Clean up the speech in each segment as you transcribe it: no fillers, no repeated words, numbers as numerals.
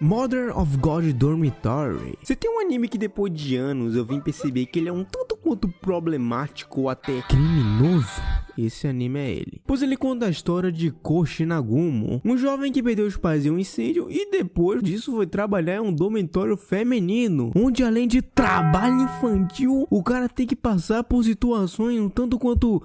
Mother of God Dormitory. Você tem um anime que depois de anos eu vim perceber que ele é um tanto quanto problemático ou até criminoso. Esse anime é ele. Pois ele conta a história de Koshi Nagumo, um jovem que perdeu os pais em um incêndio e depois disso foi trabalhar em um dormitório feminino, onde além de trabalho infantil, o cara tem que passar por situações um tanto quanto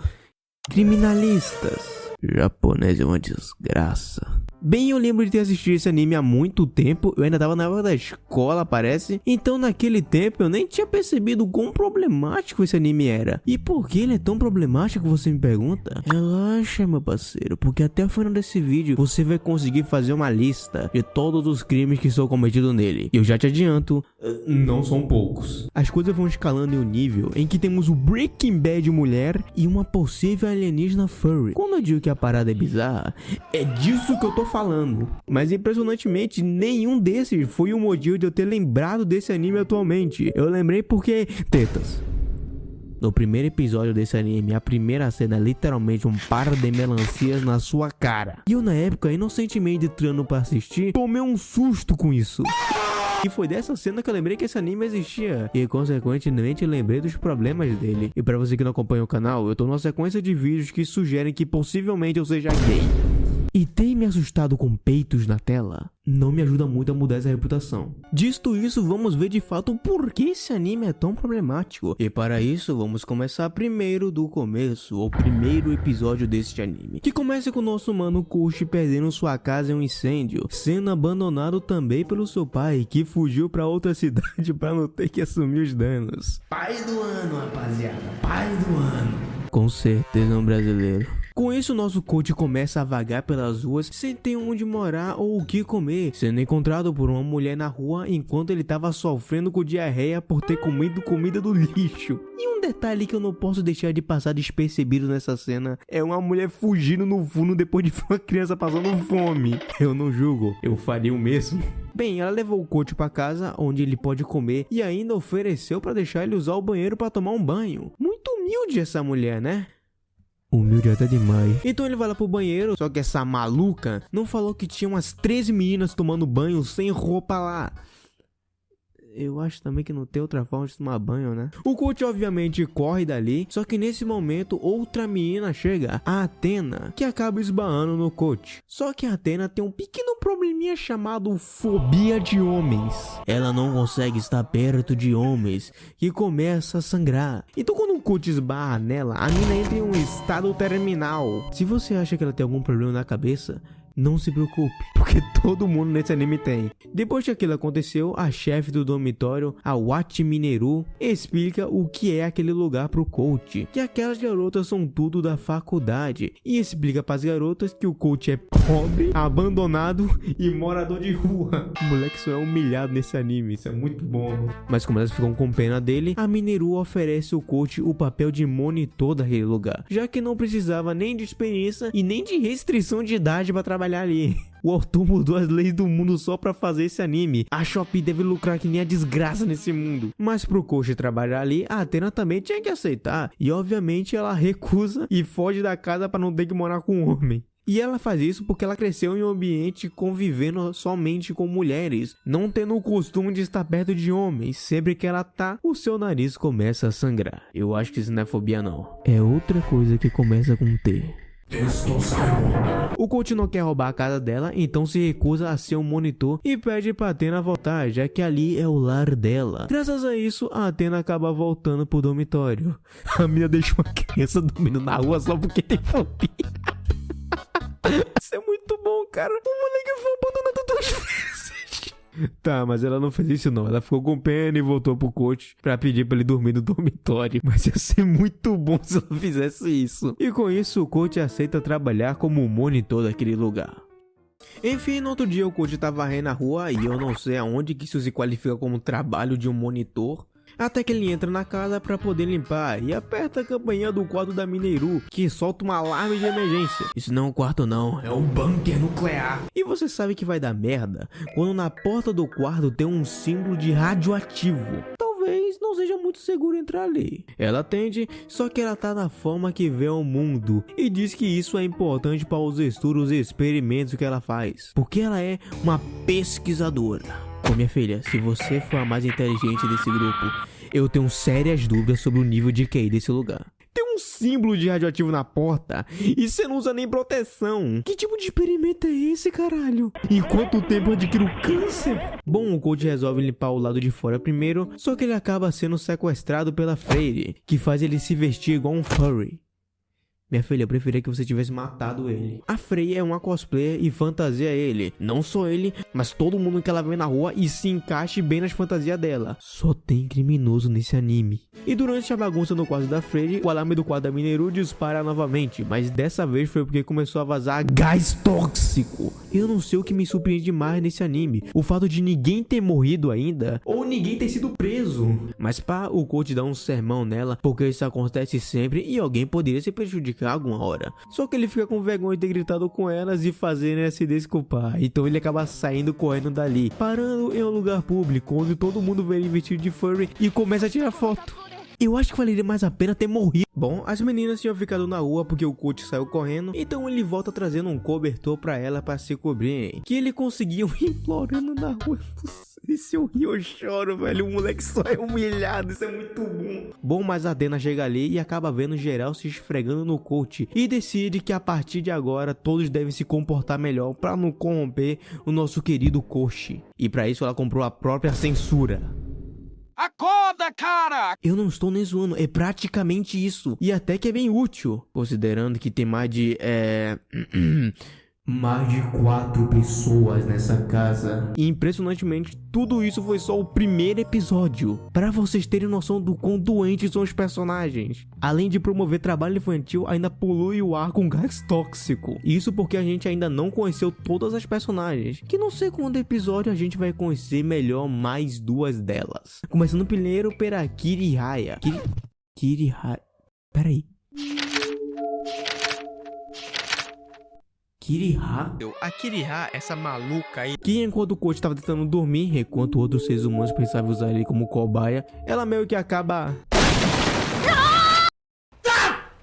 criminalistas. Japonês é uma desgraça. Bem, eu lembro de ter assistido esse anime há muito tempo, eu ainda tava na época da escola, parece. Então naquele tempo eu nem tinha percebido quão problemático esse anime era. E por que ele é tão problemático, você me pergunta? Relaxa, meu parceiro, porque até o final desse vídeo você vai conseguir fazer uma lista de todos os crimes que são cometidos nele. E eu já te adianto, não são poucos. As coisas vão escalando em um nível em que temos o Breaking Bad mulher e uma possível alienígena furry. Quando eu digo que a parada é bizarra, é disso que eu tô falando. Mas impressionantemente, nenhum desses foi o motivo de eu ter lembrado desse anime atualmente. Eu lembrei porque... tetas. No primeiro episódio desse anime, a primeira cena é literalmente um par de melancias na sua cara. E eu na época, inocentemente entrando pra assistir, tomei um susto com isso. E foi dessa cena que eu lembrei que esse anime existia. E consequentemente lembrei dos problemas dele. E pra você que não acompanha o canal, eu tô numa sequência de vídeos que sugerem que possivelmente eu seja gay. E ter me assustado com peitos na tela não me ajuda muito a mudar essa reputação. Dito isso, vamos ver de fato por que esse anime é tão problemático. E para isso, vamos começar primeiro do começo, o primeiro episódio deste anime. Que começa com o nosso mano Koshi perdendo sua casa em um incêndio, sendo abandonado também pelo seu pai, que fugiu para outra cidade para não ter que assumir os danos. Pai do ano, rapaziada, pai do ano. Com certeza um brasileiro. Com isso, nosso coach começa a vagar pelas ruas sem ter onde morar ou o que comer, sendo encontrado por uma mulher na rua enquanto ele estava sofrendo com diarreia por ter comido comida do lixo. E um detalhe que eu não posso deixar de passar despercebido nessa cena é uma mulher fugindo no fundo depois de ver uma criança passando fome. Eu não julgo, eu faria o mesmo. Bem, ela levou o coach para casa onde ele pode comer e ainda ofereceu para deixar ele usar o banheiro para tomar um banho. Muito humilde essa mulher, né? Humilde até demais. Então ele vai lá pro banheiro, só que essa maluca não falou que tinha umas 13 meninas tomando banho sem roupa lá. Eu acho também que não tem outra forma de tomar banho, né? O coach obviamente corre dali, só que nesse momento outra menina chega, a Athena, que acaba esbarrando no coach. Só que a Athena tem um pequeno probleminha chamado fobia de homens. Ela não consegue estar perto de homens e começa a sangrar. Então quando o coach esbarra nela, a menina entra em um estado terminal. Se você acha que ela tem algum problema na cabeça, não se preocupe, porque todo mundo nesse anime tem. Depois que aquilo aconteceu, a chefe do dormitório, a Wachi Mineru, explica o que é aquele lugar pro coach, que aquelas garotas são tudo da faculdade, e explica pras garotas que o coach é pobre, abandonado e morador de rua. O moleque só é humilhado nesse anime, isso é muito bom. Mas como elas ficam com pena dele, a Mineru oferece ao coach o papel de monitor daquele lugar, já que não precisava nem de experiência e nem de restrição de idade para trabalhar ali. O autor mudou as leis do mundo só pra fazer esse anime. A Shopee deve lucrar que nem a desgraça nesse mundo. Mas pro coach trabalhar ali, a Athena também tinha que aceitar. E obviamente ela recusa e foge da casa pra não ter que morar com um homem. E ela faz isso porque ela cresceu em um ambiente convivendo somente com mulheres, não tendo o costume de estar perto de homens. Sempre que ela tá, o seu nariz começa a sangrar. Eu acho que isso não é fobia não. É outra coisa que começa com T. O coach não quer roubar a casa dela, então se recusa a ser um monitor e pede pra Athena voltar, já que ali é o lar dela. Graças a isso, a Athena acaba voltando pro dormitório. A mina deixa uma criança dormindo na rua só porque tem fobia. Isso é muito bom, cara. O moleque foi abandonado 2 vezes. Tá, mas ela não fez isso não. Ela ficou com pena e voltou pro coach pra pedir pra ele dormir no dormitório. Mas ia ser muito bom se ela fizesse isso. E com isso, o coach aceita trabalhar como monitor daquele lugar. Enfim, no outro dia o coach tá varrendo a rua e eu não sei aonde que isso se qualifica como trabalho de um monitor. Até que ele entra na casa pra poder limpar e aperta a campainha do quarto da Mineru, que solta um alarme de emergência. Isso não é um quarto não, é um bunker nuclear. E você sabe que vai dar merda quando na porta do quarto tem um símbolo de radioativo. Talvez não não seja muito seguro entrar ali. Ela atende, só que ela tá da forma que vê o mundo e diz que isso é importante para os estudos e experimentos que ela faz, porque ela é uma pesquisadora. Ô minha filha, se você for a mais inteligente desse grupo, eu tenho sérias dúvidas sobre o nível de QI desse lugar. Tem um símbolo de radioativo na porta e você não usa nem proteção. Que tipo de experimento é esse, caralho? Em quanto tempo eu adquiro câncer? Bom, o coach resolve limpar o lado de fora primeiro, só que ele acaba sendo sequestrado pela Freire, que faz ele se vestir igual um furry. Minha filha, eu preferia que você tivesse matado ele. A Freya é uma cosplayer e fantasia ele. Não só ele, mas todo mundo que ela vê na rua e se encaixe bem nas fantasias dela. Só tem criminoso nesse anime. E durante a bagunça no quarto da Freya, o alarme do quarto da Mineru dispara novamente. Mas dessa vez foi porque começou a vazar gás tóxico. Eu não sei o que me surpreende mais nesse anime. O fato de ninguém ter morrido ainda, ou ninguém ter sido preso. Mas pá, o coach dá um sermão nela, porque isso acontece sempre e alguém poderia se prejudicar alguma hora. Só que ele fica com vergonha de ter gritado com elas e fazendo ela se desculpar. Então ele acaba saindo correndo dali, parando em um lugar público onde todo mundo vê ele vestido de furry e começa a tirar foto. Eu acho que valeria mais a pena ter morrido. Bom, as meninas tinham ficado na rua porque o coach saiu correndo, então ele volta trazendo um cobertor pra ela pra se cobrirem, que ele conseguiu implorando na rua. E se eu rio, eu choro, velho. O moleque só é humilhado, isso é muito bom. Bom, mas a Dena chega ali e acaba vendo geral se esfregando no coach e decide que a partir de agora todos devem se comportar melhor pra não corromper o nosso querido coach. E pra isso ela comprou a própria censura. Acorda, cara! Eu não estou nem zoando, é praticamente isso. E até que é bem útil, considerando que tem mais de, mais de 4 pessoas nessa casa. E impressionantemente, tudo isso foi só o primeiro episódio. Pra vocês terem noção do quão doentes são os personagens. Além de promover trabalho infantil, ainda polui o ar com gás tóxico. Isso porque a gente ainda não conheceu todas as personagens. Que não sei quando episódio a gente vai conhecer melhor mais 2 delas. Começando primeiro pela Kirihaya. Kirihaya... Peraí. Kiriha? A Kiriha, essa maluca aí, que enquanto o coach estava tentando dormir, enquanto outros seres humanos pensavam usar ele como cobaia, ela meio que acaba...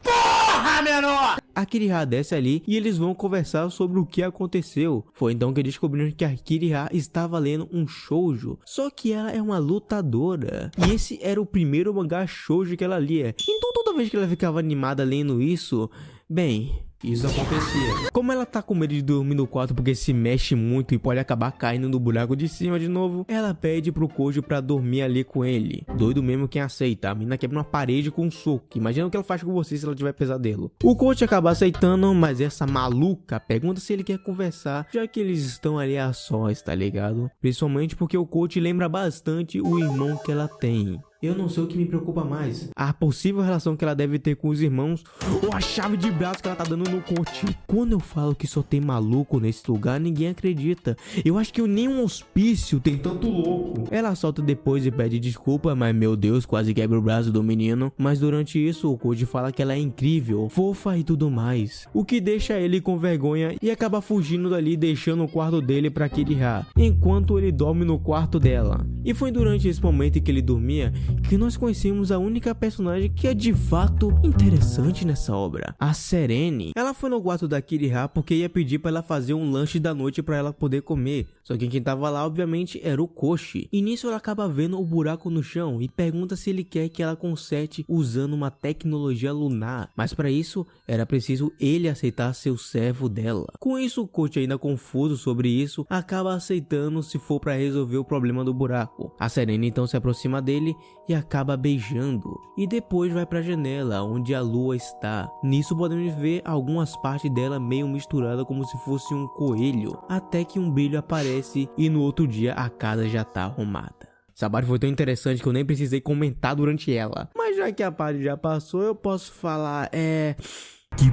Porra, menor! A Kiriha desce ali e eles vão conversar sobre o que aconteceu. Foi então que descobriram que a Kiriha estava lendo um shoujo, só que ela é uma lutadora. E esse era o primeiro mangá shoujo que ela lia. Então toda vez que ela ficava animada lendo isso, bem... isso acontecia. Como ela tá com medo de dormir no quarto porque se mexe muito e pode acabar caindo no buraco de cima de novo, ela pede pro Kojo pra dormir ali com ele. Doido mesmo quem aceita. A menina quebra uma parede com um soco. Imagina o que ela faz com você se ela tiver pesadelo. O Kojo acaba aceitando, mas essa maluca pergunta se ele quer conversar, já que eles estão ali a sós, tá ligado? Principalmente porque o Kojo lembra bastante o irmão que ela tem. Eu não sei o que me preocupa mais, a possível relação que ela deve ter com os irmãos ou a chave de braço que ela tá dando no coach. Quando eu falo que só tem maluco nesse lugar, ninguém acredita. Eu acho que nem um hospício tem tanto louco. Ela solta depois e pede desculpa, mas meu Deus, quase quebra o braço do menino. Mas durante isso, o coach fala que ela é incrível, fofa e tudo mais, o que deixa ele com vergonha e acaba fugindo dali, deixando o quarto dele pra Kiriha, enquanto ele dorme no quarto dela. E foi durante esse momento em que ele dormia que nós conhecemos a única personagem que é de fato interessante nessa obra, a Serene. Ela foi no quarto da Kiriha porque ia pedir pra ela fazer um lanche da noite pra ela poder comer. Só que quem tava lá obviamente era o Koshi. E nisso ela acaba vendo o buraco no chão e pergunta se ele quer que ela conserte usando uma tecnologia lunar. Mas para isso era preciso ele aceitar ser o servo dela. Com isso o Koshi, ainda confuso sobre isso, acaba aceitando se for pra resolver o problema do buraco. A Serene então se aproxima dele e acaba beijando, e depois vai pra janela onde a lua está. Nisso podemos ver algumas partes dela meio misturada como se fosse um coelho, até que um brilho aparece e no outro dia a casa já tá arrumada. Essa parte foi tão interessante que eu nem precisei comentar durante ela, mas já que a parte já passou eu posso falar, que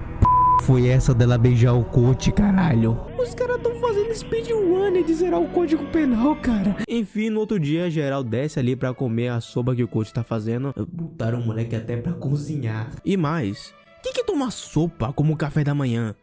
foi essa dela beijar o coach, caralho? Os caras tão fazendo speedrun de zerar o código penal, cara. Enfim, no outro dia, geral desce ali pra comer a sopa que o coach tá fazendo. Botaram o moleque até pra cozinhar. E mais, quem que toma sopa como café da manhã?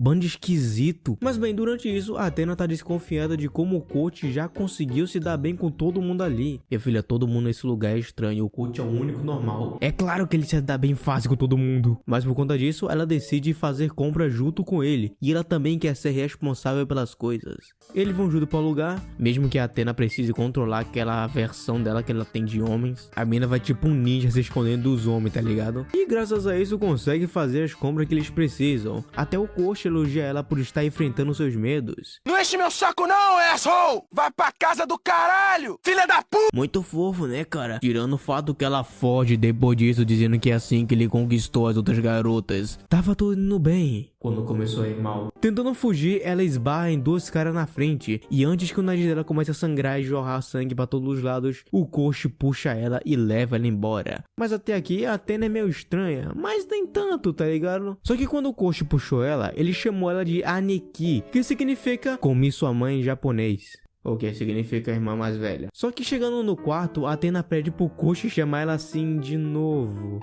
Bando esquisito. Mas bem, durante isso, a Athena tá desconfiada de como o coach já conseguiu se dar bem com todo mundo ali. Minha filha, todo mundo nesse lugar é estranho. O coach é o único normal. É claro que ele se dá bem fácil com todo mundo. Mas por conta disso, ela decide fazer compras junto com ele. E ela também quer ser responsável pelas coisas. Eles vão junto para o lugar, mesmo que a Athena precise controlar aquela versão dela que ela tem de homens. A mina vai tipo um ninja se escondendo dos homens, tá ligado? E graças a isso consegue fazer as compras que eles precisam. Até o coach elogia ela por estar enfrentando seus medos. Não enche meu saco não, asshole! Vai pra casa do caralho, filha da puta! Muito fofo, né, cara? Tirando o fato que ela foge depois disso, dizendo que é assim que ele conquistou as outras garotas. Tava tudo indo bem quando começou a ir mal. Tentando fugir, ela esbarra em dois caras na frente. E antes que o nariz dela comece a sangrar e jorrar sangue pra todos os lados, o coach puxa ela e leva ela embora. Mas até aqui a Athena é meio estranha, mas nem tanto, tá ligado? Só que quando o coach puxou ela, ele chamou ela de Aneki, que significa comi sua mãe em japonês. O que significa irmã mais velha. Só que chegando no quarto, a Athena pede pro coach chamar ela assim de novo.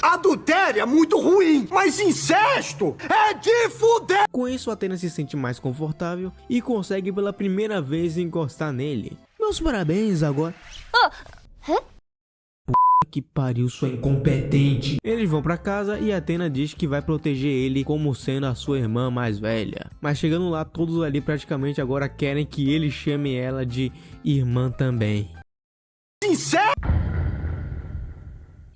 Adultério é muito ruim, mas incesto é de fuder! Com isso, a Athena se sente mais confortável e consegue pela primeira vez encostar nele. Meus parabéns agora. Que pariu, sua incompetente. Eles vão pra casa e a Athena diz que vai proteger ele como sendo a sua irmã mais velha. Mas chegando lá, todos ali praticamente agora querem que ele chame ela de irmã também. Incesto!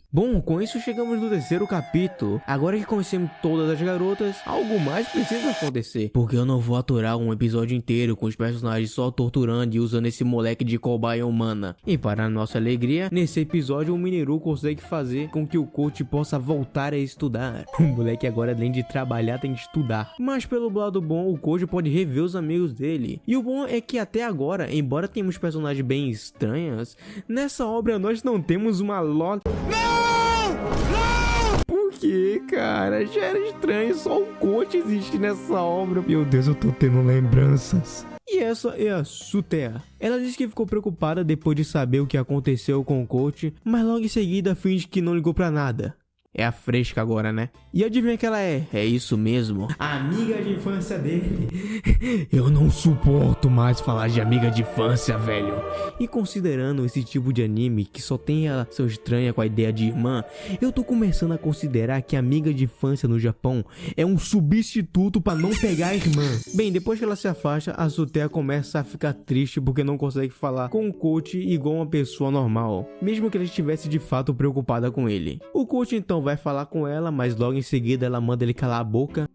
Bom, com isso chegamos no terceiro capítulo. Agora que conhecemos todas as garotas, algo mais precisa acontecer. Porque eu não vou aturar um episódio inteiro com os personagens só torturando e usando esse moleque de cobaia humana. E para nossa alegria, nesse episódio o Mineru consegue fazer com que o coach possa voltar a estudar. O moleque agora, além de trabalhar, tem que estudar. Mas pelo lado bom, o coach pode rever os amigos dele. E o bom é que até agora, embora tenhamos personagens bem estranhas, nessa obra nós não temos uma Por que, cara? Já era estranho, só um coach existe nessa obra. Meu Deus, eu tô tendo lembranças. E essa é a Sutea. Ela disse que ficou preocupada depois de saber o que aconteceu com o coach, mas logo em seguida finge que não ligou pra nada. É a fresca agora, né? E adivinha que ela é? É isso mesmo. A amiga de infância dele. Eu não suporto mais falar de amiga de infância, velho. E considerando esse tipo de anime que só tem relação estranha com a ideia de irmã, eu tô começando a considerar que amiga de infância no Japão é um substituto pra não pegar a irmã. Bem, depois que ela se afasta, a Sutea começa a ficar triste porque não consegue falar com o coach igual uma pessoa normal, mesmo que ela estivesse de fato preocupada com ele. O coach então vai falar com ela, mas logo em seguida ela manda ele calar a boca.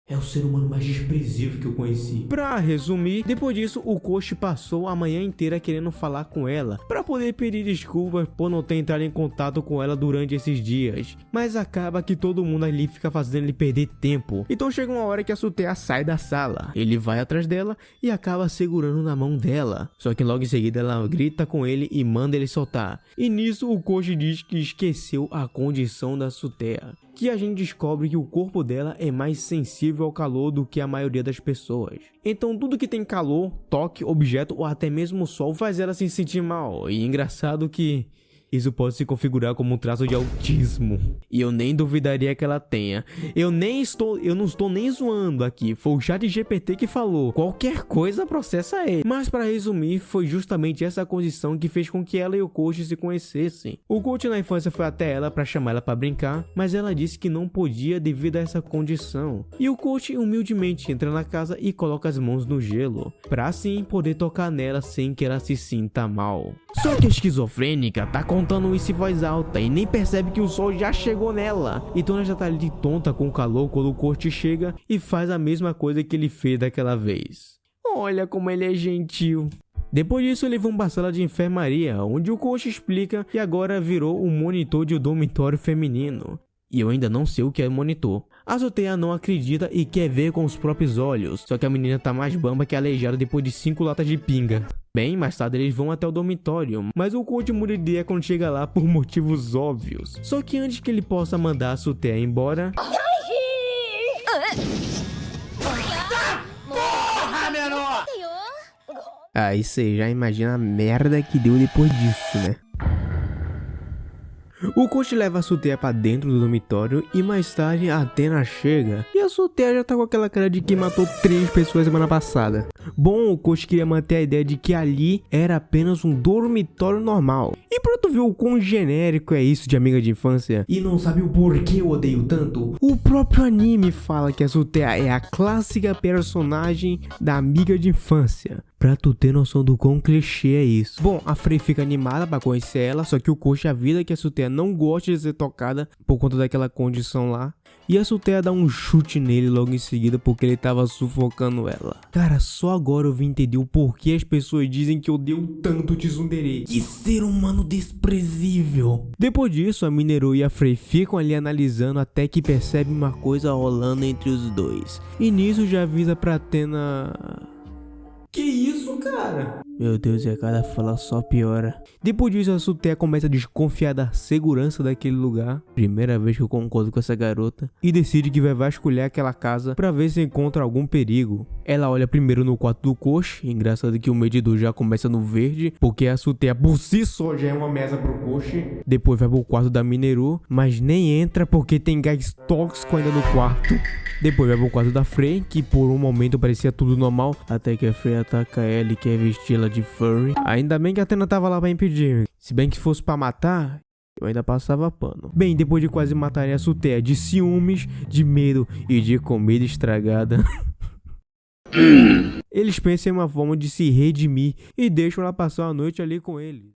É o ser humano mais desprezível que eu conheci. Pra resumir, depois disso, o coach passou a manhã inteira querendo falar com ela, pra poder pedir desculpas por não ter entrado em contato com ela durante esses dias. Mas acaba que todo mundo ali fica fazendo ele perder tempo. Então chega uma hora que a Sutea sai da sala. Ele vai atrás dela e acaba segurando na mão dela. Só que logo em seguida ela grita com ele e manda ele soltar. E nisso o coach diz que esqueceu a condição da Sutea, que a gente descobre que o corpo dela é mais sensível ao calor do que a maioria das pessoas. Então tudo que tem calor, toque, objeto ou até mesmo o sol faz ela se sentir mal. E engraçado que isso pode se configurar como um traço de autismo. E eu nem duvidaria que ela tenha. Eu não estou nem zoando aqui. Foi o ChatGPT que falou. Qualquer coisa processa ele. Mas para resumir, foi justamente essa condição que fez com que ela e o coach se conhecessem. O coach na infância foi até ela para chamar ela para brincar, mas ela disse que não podia devido a essa condição. E o coach humildemente entra na casa e coloca as mãos no gelo, para assim poder tocar nela sem que ela se sinta mal. Só que a esquizofrênica tá contando isso em voz alta e nem percebe que o sol já chegou nela. Então ela já tá ali tonta com o calor quando o coach chega e faz a mesma coisa que ele fez daquela vez. Olha como ele é gentil. Depois disso, eles vão pra sala de enfermaria, onde o coach explica que agora virou um monitor de um dormitório feminino. E eu ainda não sei o que é monitor. A Sutea não acredita e quer ver com os próprios olhos, só que a menina tá mais bamba que aleijada depois de 5 latas de pinga. Bem, mais tarde eles vão até o dormitório, mas o coach muda de ideia quando chega lá por motivos óbvios. Só que antes que ele possa mandar a Sutea embora... Porra, menor! Aí você já imagina a merda que deu depois disso, né? O coach leva a Suteya pra dentro do dormitório e mais tarde a Athena chega e a Suteya já tá com aquela cara de que matou 3 pessoas semana passada. Bom, o coach queria manter a ideia de que ali era apenas um dormitório normal. E pra tu ver o quão genérico é isso de amiga de infância e não sabe o porquê eu odeio tanto, o próprio anime fala que a Suteya é a clássica personagem da amiga de infância. Pra tu ter noção do quão clichê é isso. Bom, a Frei fica animada pra conhecer ela, só que o coach avisa que a Suteya não gosta de ser tocada por conta daquela condição lá. E a Suteya dá um chute nele logo em seguida porque ele tava sufocando ela. Cara, só agora eu vim entender o porquê as pessoas dizem que eu odeio tanto o Tsundere. Que ser humano desprezível. Depois disso, a Mineru e a Frei ficam ali analisando até que percebem uma coisa rolando entre os dois. E nisso já avisa pra Athena... Que isso, cara? Meu Deus, e a cada fala só piora. Depois disso, a Suteya começa a desconfiar da segurança daquele lugar. Primeira vez que eu concordo com essa garota. E decide que vai vasculhar aquela casa pra ver se encontra algum perigo. Ela olha primeiro no quarto do coach. Engraçado que o medidor já começa no verde, porque a Suteya por si só já é uma mesa pro coach. Depois vai pro quarto da Mineru, mas nem entra porque tem gás tóxico ainda no quarto. Depois vai pro quarto da Frei, que por um momento parecia tudo normal, até que a Frei ataca ela e quer vesti-la de furry. Ainda bem que a Athena tava lá pra impedir. Se bem que fosse pra matar, eu ainda passava pano. Bem, depois de quase matarem a Suteya de ciúmes, de medo e de comida estragada, eles pensam em uma forma de se redimir e deixam ela passar a noite ali com ele.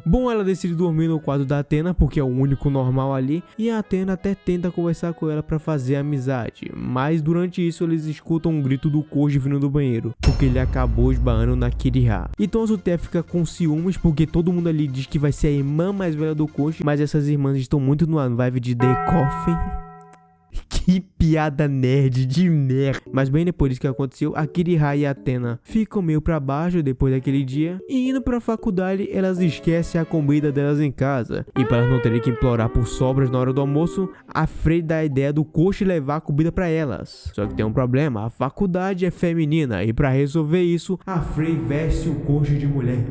Bom, ela decide dormir no quarto da Athena porque é o único normal ali, e a Athena até tenta conversar com ela pra fazer amizade, mas durante isso eles escutam um grito do Koji vindo do banheiro, porque ele acabou esbarrando na Kiriha. Então a Suteya fica com ciúmes porque todo mundo ali diz que vai ser a irmã mais velha do Koji, mas essas irmãs estão muito numa vibe de The Coffin. Que piada nerd de merda. Mas bem depois disso que aconteceu, a Kiriha e a Athena ficam meio pra baixo depois daquele dia. E indo pra faculdade, elas esquecem a comida delas em casa. E para elas não terem que implorar por sobras na hora do almoço, a Frei dá a ideia do coach levar a comida pra elas. Só que tem um problema, a faculdade é feminina. E pra resolver isso, a Frei veste o coach de mulher.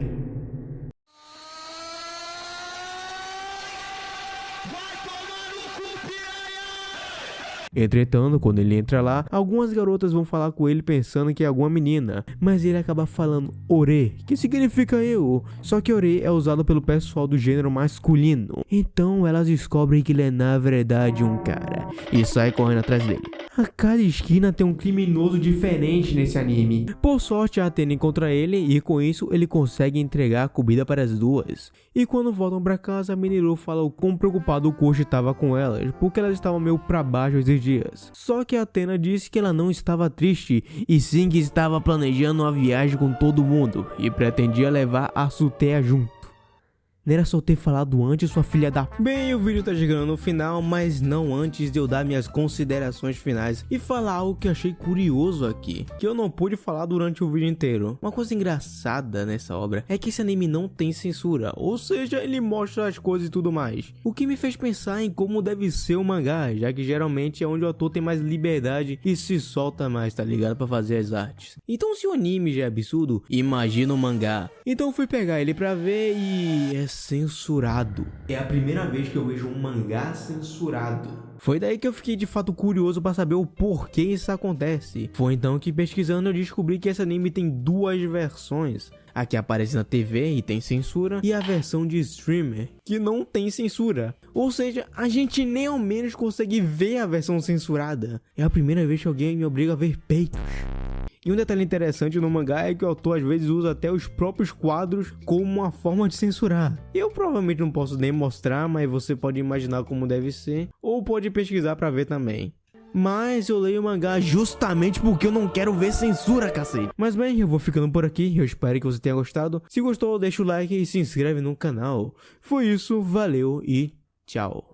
Entretanto, quando ele entra lá, algumas garotas vão falar com ele pensando que é alguma menina, mas ele acaba falando Ore, que significa eu, só que Ore é usado pelo pessoal do gênero masculino. Então elas descobrem que ele é na verdade um cara e sai correndo atrás dele. A cada esquina tem um criminoso diferente nesse anime. Por sorte, a Athena encontra ele e com isso ele consegue entregar a comida para as duas. E quando voltam para casa, a Mineru fala o quão preocupado o coach estava com elas, porque elas estavam meio pra baixo esses dias. Só que a Athena disse que ela não estava triste, e sim que estava planejando uma viagem com todo mundo e pretendia levar a Suteya junto. Não era só ter falado antes, sua filha da... Bem, o vídeo tá chegando no final, mas não antes de eu dar minhas considerações finais e falar algo que achei curioso aqui, que eu não pude falar durante o vídeo inteiro. Uma coisa engraçada nessa obra é que esse anime não tem censura, ou seja, ele mostra as coisas e tudo mais. O que me fez pensar em como deve ser o mangá, já que geralmente é onde o autor tem mais liberdade e se solta mais, tá ligado? Pra fazer as artes. Então se o anime já é absurdo, imagina o mangá. Então eu fui pegar ele pra ver e... é censurado. É a primeira vez que eu vejo um mangá censurado. Foi daí que eu fiquei de fato curioso para saber o porquê isso acontece. Foi então que pesquisando eu descobri que esse anime tem duas versões. A que aparece na TV e tem censura, e a versão de streamer, que não tem censura. Ou seja, a gente nem ao menos consegue ver a versão censurada. É a primeira vez que alguém me obriga a ver peitos. E um detalhe interessante no mangá é que o autor às vezes usa até os próprios quadros como uma forma de censurar. Eu provavelmente não posso nem mostrar, mas você pode imaginar como deve ser, ou pode pesquisar pra ver também. Mas eu leio o mangá justamente porque eu não quero ver censura, cacete. Mas bem, eu vou ficando por aqui, eu espero que você tenha gostado. Se gostou, deixa o like e se inscreve no canal. Foi isso, valeu e tchau.